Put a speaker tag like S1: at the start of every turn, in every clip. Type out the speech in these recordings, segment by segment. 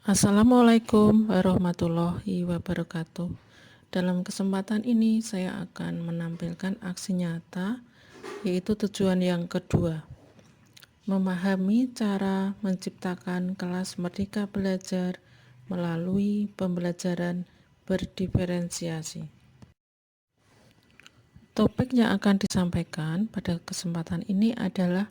S1: Assalamualaikum warahmatullahi wabarakatuh. Dalam kesempatan ini saya akan menampilkan aksi nyata, yaitu tujuan yang kedua, memahami cara menciptakan kelas merdeka belajar melalui pembelajaran berdiferensiasi. Topik yang akan disampaikan pada kesempatan ini adalah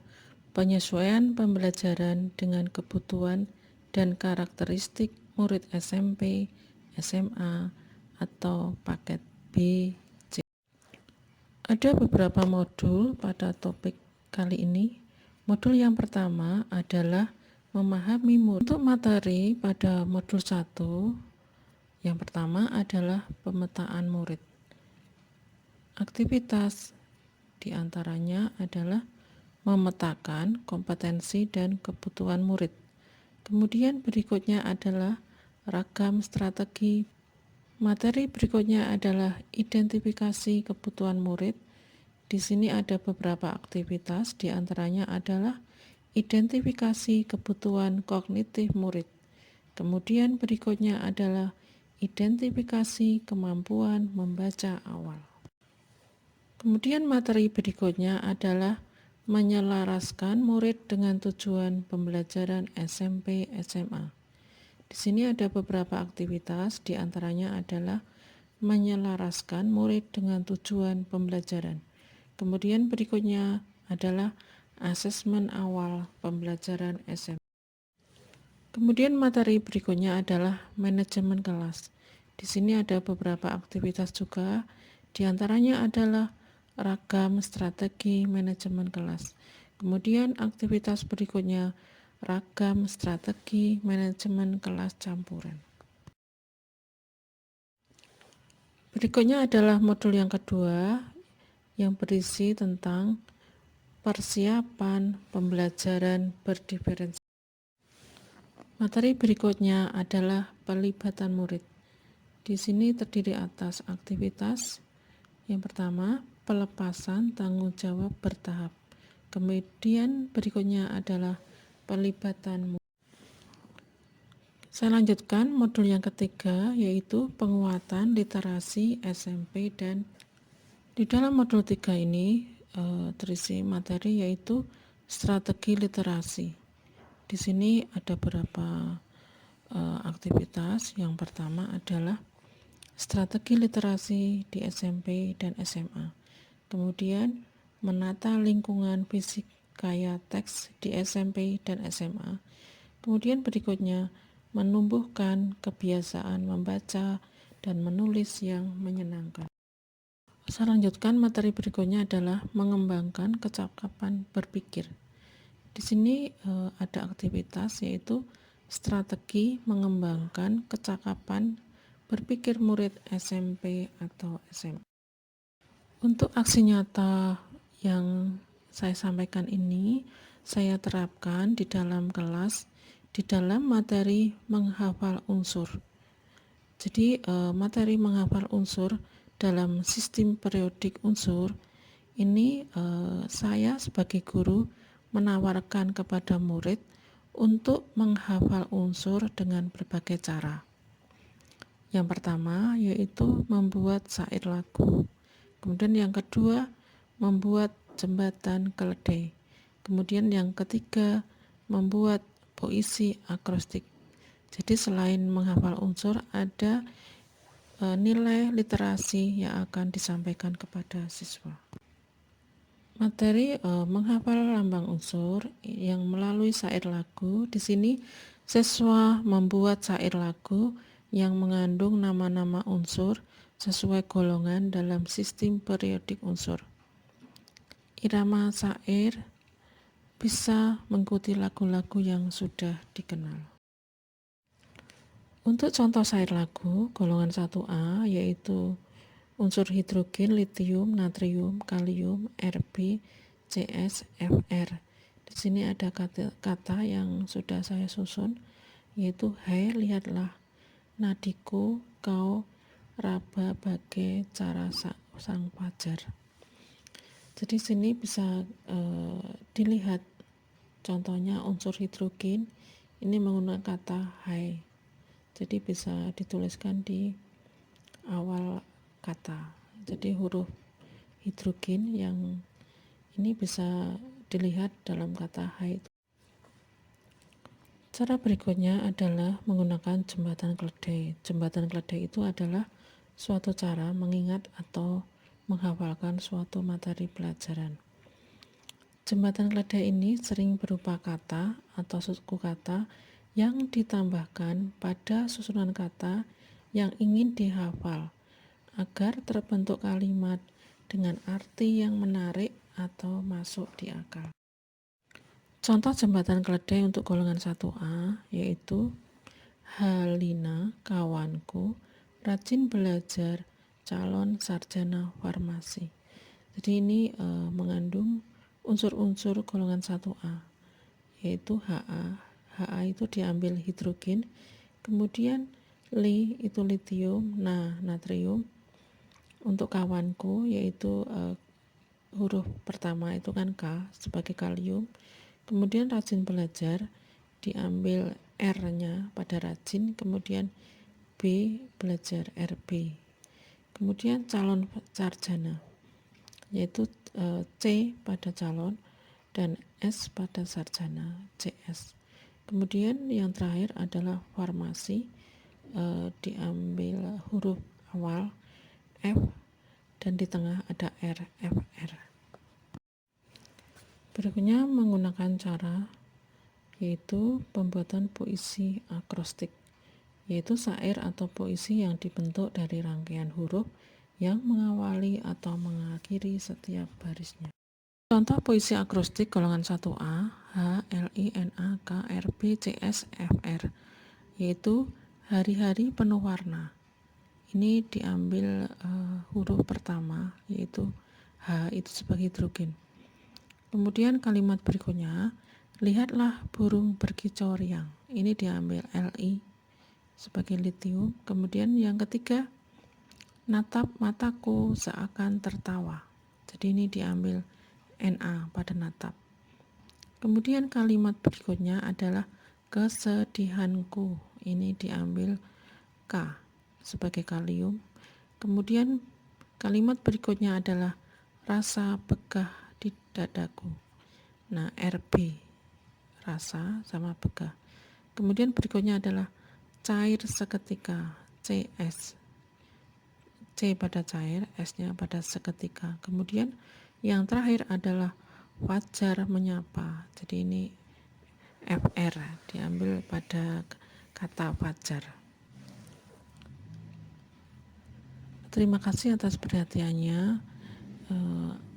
S1: penyesuaian pembelajaran dengan kebutuhan dan karakteristik murid SMP, SMA, atau paket B, C. Ada beberapa modul pada topik kali ini. Modul yang pertama adalah memahami murid. Untuk materi pada modul 1, yang pertama adalah pemetaan murid. Aktivitas diantaranya adalah memetakan kompetensi dan kebutuhan murid. Kemudian berikutnya adalah ragam strategi. Materi berikutnya adalah identifikasi kebutuhan murid. Di sini ada beberapa aktivitas, diantaranya adalah identifikasi kebutuhan kognitif murid. Kemudian berikutnya adalah identifikasi kemampuan membaca awal. Kemudian materi berikutnya adalah menyelaraskan murid dengan tujuan pembelajaran SMP SMA. Di sini ada beberapa aktivitas, diantaranya adalah menyelaraskan murid dengan tujuan pembelajaran. Kemudian berikutnya adalah asesmen awal pembelajaran SMP. Kemudian materi berikutnya adalah manajemen kelas. Di sini ada beberapa aktivitas juga, diantaranya adalah ragam strategi manajemen kelas. Kemudian aktivitas berikutnya ragam strategi manajemen kelas campuran. Berikutnya adalah modul yang kedua yang berisi tentang persiapan pembelajaran berdiferensiasi. Materi berikutnya adalah pelibatan murid. Di sini terdiri atas aktivitas. Yang pertama, pelepasan tanggung jawab bertahap. Kemudian berikutnya adalah pelibatan murid. Saya lanjutkan modul yang ketiga, yaitu penguatan literasi SMP. Dan di dalam modul 3 ini terisi materi yaitu strategi literasi. Di sini ada beberapa aktivitas. Yang pertama adalah strategi literasi di SMP dan SMA. Kemudian menata lingkungan fisik kaya teks di SMP dan SMA. Kemudian berikutnya menumbuhkan kebiasaan membaca dan menulis yang menyenangkan. Saya lanjutkan, materi berikutnya adalah mengembangkan kecakapan berpikir. Di sini ada aktivitas yaitu strategi mengembangkan kecakapan berpikir murid SMP atau SMA. Untuk aksi nyata yang saya sampaikan ini saya terapkan di dalam kelas di dalam materi menghafal unsur. Jadi materi menghafal unsur dalam sistem periodik unsur ini saya sebagai guru menawarkan kepada murid untuk menghafal unsur dengan berbagai cara. Yang pertama yaitu membuat syair lagu. Kemudian yang kedua membuat jembatan keledai. Kemudian yang ketiga membuat puisi akrostik. Jadi selain menghafal unsur ada nilai literasi yang akan disampaikan kepada siswa. Materi menghafal lambang unsur yang melalui syair lagu. Di sini siswa membuat syair lagu yang mengandung nama-nama unsur sesuai golongan dalam sistem periodik unsur. Irama syair bisa mengikuti lagu-lagu yang sudah dikenal. Untuk contoh syair lagu golongan 1A yaitu unsur hidrogen, litium, natrium, kalium, Rb, Cs, Fr. Di sini ada kata yang sudah saya susun yaitu hai lihatlah nadiku kau raba bagai cara sang fajar. Jadi sini bisa dilihat contohnya unsur hidrogen ini menggunakan kata hai. jadi bisa dituliskan di awal kata. Jadi huruf hidrogen yang ini bisa dilihat dalam kata H. Cara berikutnya adalah menggunakan jembatan keledai. Jembatan keledai itu adalah suatu cara mengingat atau menghafalkan suatu materi pelajaran. Jembatan keledai ini sering berupa kata atau suku kata yang ditambahkan pada susunan kata yang ingin dihafal agar terbentuk kalimat dengan arti yang menarik atau masuk di akal. Contoh jembatan keledai untuk golongan 1A yaitu Halina kawanku rajin belajar calon sarjana farmasi. Jadi ini mengandung unsur-unsur golongan 1A yaitu Ha. Ha itu diambil hidrogen, kemudian Li itu litium, natrium. Untuk kawanku yaitu huruf pertama itu kan K sebagai kalium. Kemudian rajin belajar diambil R-nya pada rajin, kemudian B belajar RB. Kemudian calon sarjana yaitu C pada calon dan S pada sarjana, CS. Kemudian yang terakhir adalah farmasi, diambil huruf awal F dan di tengah ada R, FR. Berikutnya menggunakan cara yaitu pembuatan puisi akrostik, yaitu syair atau puisi yang dibentuk dari rangkaian huruf yang mengawali atau mengakhiri setiap barisnya. Contoh puisi akrostik golongan 1A, H, L, I, N, A, K, R, B, C, S, F, R, yaitu hari-hari penuh warna. Ini diambil huruf pertama yaitu H itu sebagai hidrogen. Kemudian kalimat berikutnya, lihatlah burung berkicau riang. Ini diambil Li sebagai litium. Kemudian yang ketiga, natap mataku seakan tertawa. Jadi ini diambil Na pada natap. Kemudian kalimat berikutnya adalah kesedihanku. Ini diambil K sebagai kalium. Kemudian kalimat berikutnya adalah rasa begah di dadaku. Nah, RB rasa sama begah. Kemudian berikutnya adalah cair seketika, CS. C pada cair, S-nya pada seketika. Kemudian yang terakhir adalah fajar menyapa. Jadi ini FR diambil pada kata fajar. Terima kasih atas perhatiannya.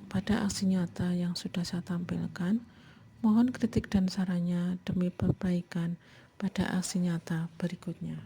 S1: Pada aksi nyata yang sudah saya tampilkan, mohon kritik dan sarannya demi perbaikan pada aksi nyata berikutnya.